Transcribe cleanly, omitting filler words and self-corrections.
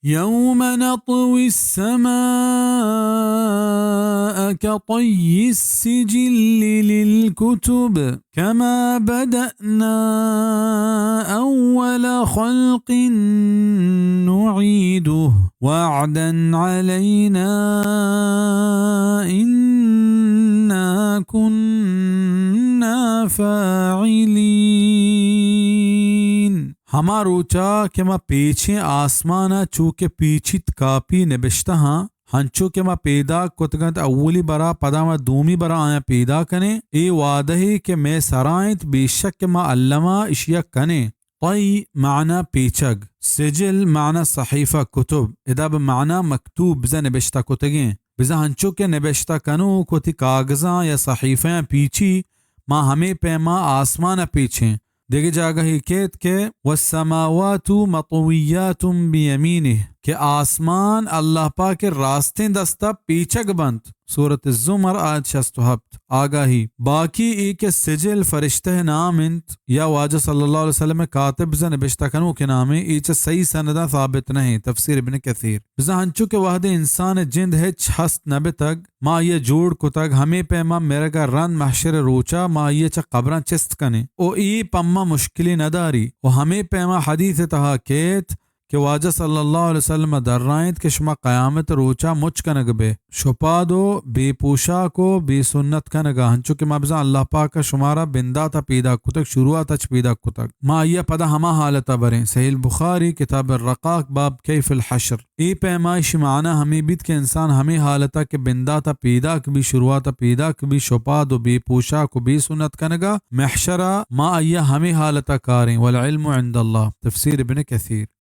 يوم نطوي السماء كطي السجل للكتب كما بدأنا أول خلق نعيده وعدا علينا إنا كنا فاعلين. हमारूचा के मा पीछे आसमाना चूके पीछित कापी निबिश्ता हाँ हंचो के मा पैदा कुतगंत अव्वली बरा पदा मा दूमी बरा आया पैदा कने ए वादही के मैं सरायत बेशक के मा अल्लमा इशिया कने तई माना पेचग सिजिल माना सहीफा कुतुब इदा बमाना मकतूब बिजा निबिश्ता कुतगे बिजा हंचो के निबिश्ता कनो कुति कागजा या सहीफा पीछी मा हमें पैमा आसमान पीछे देखे जागा ही केत के वस्समावातु मतवियातुम बियमीनिह के आसमान अल्लाह पाक के रास्ते दस्ता पीछक बंद सूरत ज़ुमर आयत 67 आगाही बाकी एक सिजिल फरिश्ते नामिंत या वाजा सल्लल्लाहु अलैहि वसल्लम कातिब ज़न बिश्तकनु के नामे ईच सही सनदा साबित नहीं तफसीर इब्न कसीर बिजा हंचु के वाहदे इंसान जिंद है हस्त नबे तक मा ये जोड़ को तक हमें पैमा मेरे का रन महशर रोचा मा ये च कब्रा चिस्त कने ओ ई पम्मा मुश्किली नदारी ओ हमें पैमा हदीस तहा केत कि वाजा सल्लल्लाहु अलैहि वसल्लम दर्रायत के शुमा क़यामत रोचा मुच कनग बे शुपा दो बेपूशा को बेसुन्नत कनगा हंचु के माबजा अल्लाह पाक का शुमारा बिंदा था पैदा कुतक शुरुआत अच पैदा कुतक मा ये पदा हमा हालता बरें सहील बुखारी किताब रकाक बाब कैफिल हशर ए पैमाइश माना हमें बीत के इंसान हमें हालता के बिंदा था पैदा कभी शुरुआत पैदा कभी शुपा दो बेपूशा को बेसुन्नत कनगा महशरा मा ये हमें हालता कारें वल इल्मु इंदल्लाह तफसीर इब्न कसीर।